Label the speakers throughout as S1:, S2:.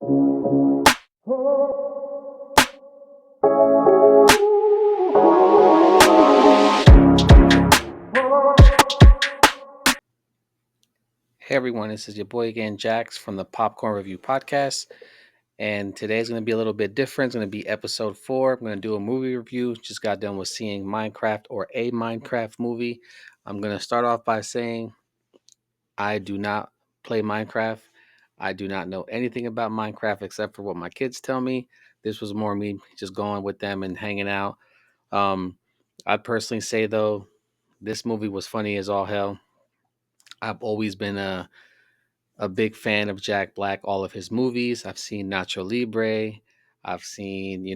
S1: Hey everyone, this is your boy again, Jax from the Popcorn Review Podcast. And today's going to be a little bit different. It's going to be episode 4. I'm going to do a movie review. Just got done with seeing Minecraft or a Minecraft movie. I'm going to start off by saying I do not play Minecraft. I do not know anything about Minecraft except for what my kids tell me. This was more me just going with them and hanging out. Um, I'd personally say, though, this movie was funny as all hell. I've always been a big fan of Jack Black, all of his movies. I've seen Nacho Libre. I've seen,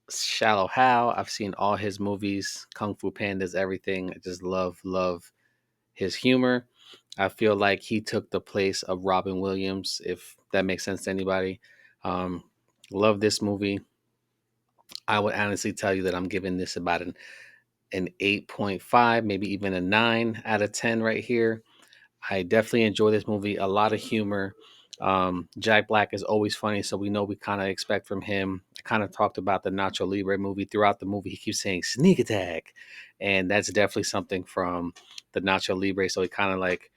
S1: Shallow Hal. I've seen all his movies, Kung Fu Pandas, everything. I just love his humor. I feel like he took the place of Robin Williams, if that makes sense to anybody. Um, love this movie. I would honestly tell you that I'm giving this about an 8.5, maybe even a 9 out of 10 right here. I definitely enjoy this movie. A lot of humor. Jack Black is always funny, so we know we kind of expect from him. I kind of talked about the Nacho Libre movie. Throughout the movie, he keeps saying "sneak attack," and that's definitely something from the Nacho Libre. So he kind of like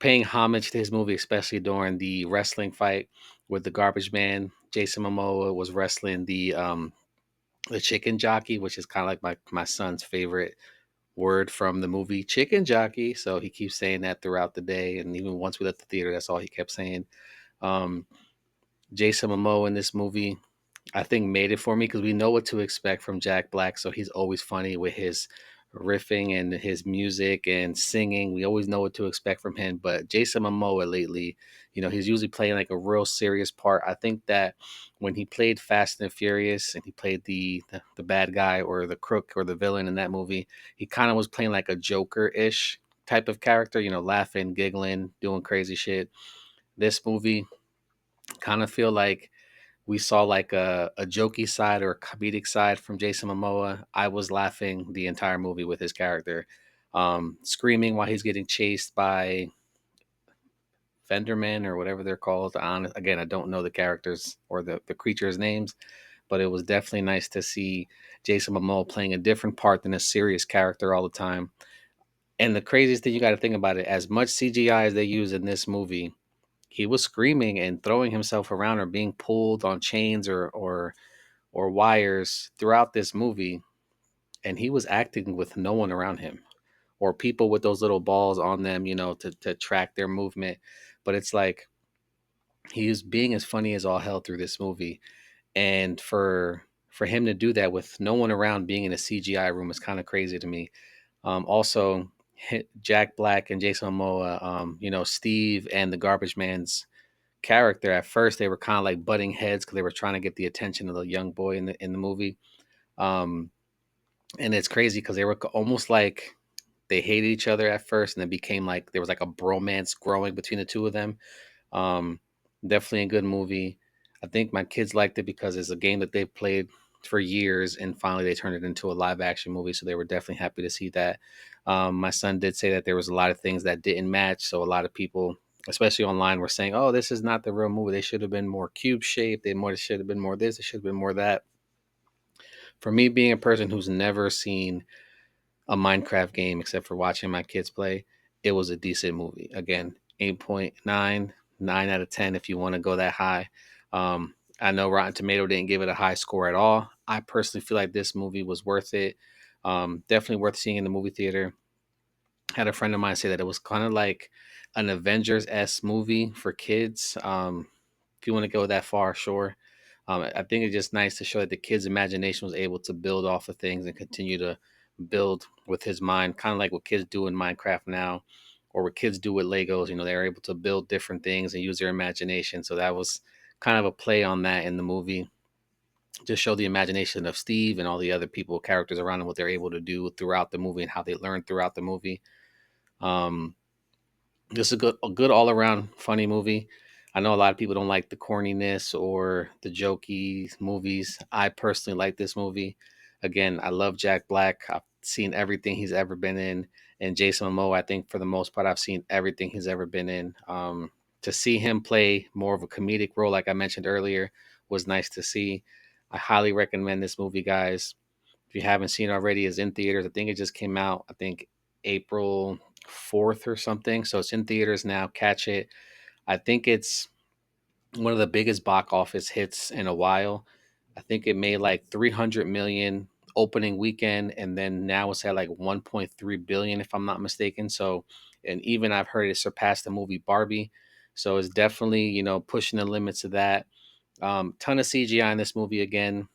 S1: paying homage to his movie, especially during the wrestling fight with the Garbage Man. Jason Momoa was wrestling the chicken jockey, which is kind of like my son's favorite word from the movie chicken jockey. So he keeps saying that throughout the day. And even once we left the theater, that's all he kept saying. Um, Jason Momoa in this movie, I think made it for me because we know what to expect from Jack Black. So he's always funny with his riffing and his music and singing. We always know what to expect from him. But Jason Momoa lately, he's usually playing like a real serious part. I think that when he played Fast and Furious and he played the bad guy or the crook or the villain in that movie, he kind of was playing like a Joker-ish type of character, laughing, giggling, doing crazy shit. This movie kind of feel like we saw like a jokey side or a comedic side from Jason Momoa. I was laughing the entire movie with his character, screaming while he's getting chased by Fenderman or whatever they're called. Again, I don't know the characters or the creatures' names, but it was definitely nice to see Jason Momoa playing a different part than a serious character all the time. And the craziest thing you got to think about it, as much CGI as they use in this movie, he was screaming and throwing himself around or being pulled on chains or wires throughout this movie, and he was acting with no one around him or people with those little balls on them, to track their movement. But it's like he's being as funny as all hell through this movie, and for him to do that with no one around, being in a CGI room, is kind of crazy to me. Also, Jack Black and Jason Momoa, Steve and the Garbage Man's character. At first, they were kind of like butting heads because they were trying to get the attention of the young boy in the movie. Um, and it's crazy because they were almost like they hated each other at first, and it became like there was like a bromance growing between the two of them. Um, Definitely a good movie. I think my kids liked it because it's a game that they've played for years, and finally they turned it into a live action movie. So they were definitely happy to see that. My son did say that there was a lot of things that didn't match. So a lot of people, especially online, were saying, "Oh, this is not the real movie. They should have been more cube shaped. They more should have been more this. It should have been more that." For me, being a person who's never seen a Minecraft game except for watching my kids play, it was a decent movie. Again, 8.9, 9 out of 10 if you want to go that high. I know Rotten Tomato didn't give it a high score at all. I personally feel like this movie was worth it. Definitely worth seeing in the movie theater. Had a friend of mine say that it was kind of like an Avengers S movie for kids. If you want to go that far, sure. I think it's just nice to show that the kid's imagination was able to build off of things and continue to build with his mind, kind of like what kids do in Minecraft now, or what kids do with Legos. They're able to build different things and use their imagination. So that was kind of a play on that in the movie. Just show the imagination of Steve and all the other people, characters around him, what they're able to do throughout the movie and how they learn throughout the movie. Um, just a good all around funny movie. I know a lot of people don't like the corniness or the jokey movies. I personally like this movie. Again, I love Jack Black. I've seen everything he's ever been in, and Jason Momoa. I think for the most part, I've seen everything he's ever been in. to see him play more of a comedic role, like I mentioned earlier, was nice to see. I highly recommend this movie, guys. If you haven't seen it already, it's in theaters. I think it just came out, I think April 4th or something. So it's in theaters now. Catch it. I think it's one of the biggest box office hits in a while. I think it made like 300 million opening weekend, and then now it's at like 1.3 billion if I'm not mistaken. So, and even I've heard it surpassed the movie Barbie. So it's definitely, pushing the limits of that. Ton of CGI in this movie again.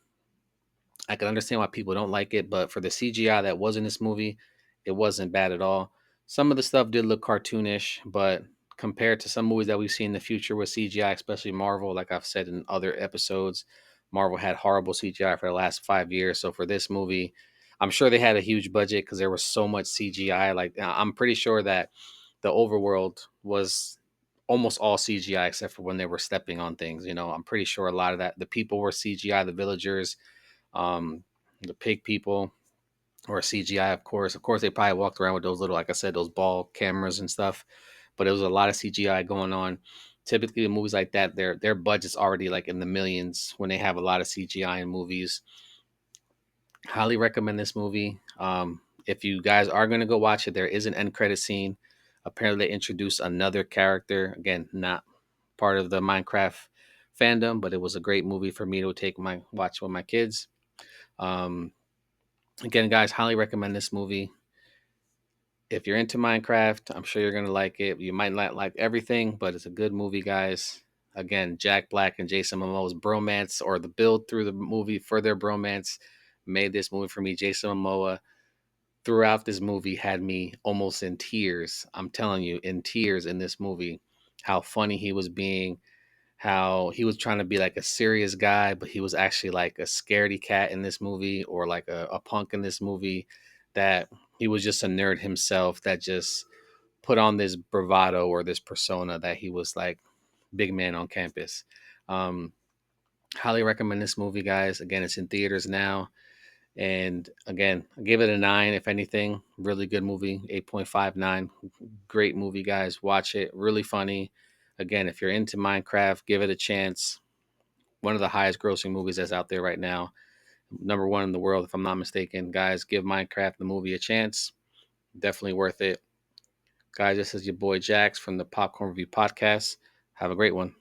S1: I can understand why people don't like it, but for the CGI that was in this movie, it wasn't bad at all. Some of the stuff did look cartoonish, but compared to some movies that we've seen in the future with CGI, especially Marvel, like I've said in other episodes, Marvel had horrible CGI for the last 5 years. So for this movie, I'm sure they had a huge budget because there was so much CGI. Like I'm pretty sure that the overworld was almost all CGI except for when they were stepping on things. I'm pretty sure a lot of that the people were CGI, the villagers, um, the pig people, or CGI, of course. Of course, they probably walked around with those little, like I said, those ball cameras and stuff. But it was a lot of CGI going on. Typically, in movies like that, their budget's already like in the millions when they have a lot of CGI in movies. Highly recommend this movie. If you guys are going to go watch it, there is an end credit scene. Apparently, they introduced another character. Again, not part of the Minecraft fandom, but it was a great movie for me to take my watch with my kids. Um, Again, guys, highly recommend this movie. If you're into Minecraft, I'm sure you're gonna like it. You might not like everything, but it's a good movie, guys. Again, Jack Black and Jason Momoa's bromance, or the build through the movie for their bromance, made this movie for me. Jason Momoa throughout this movie had me almost in tears. I'm telling you, in tears in this movie. How funny he was being, how he was trying to be like a serious guy, but he was actually like a scaredy cat in this movie, or like a punk in this movie, that he was just a nerd himself that just put on this bravado or this persona that he was like big man on campus. Um, Highly recommend this movie, guys. Again, it's in theaters now. And again, I give it a 9, if anything. Really good movie, 8.59. Great movie, guys. Watch it. Really funny. Again, if you're into Minecraft, give it a chance. One of the highest grossing movies that's out there right now. Number one in the world, if I'm not mistaken. Guys, give Minecraft the movie a chance. Definitely worth it. Guys, this is your boy Jax from the Popcorn Review Podcast. Have a great one.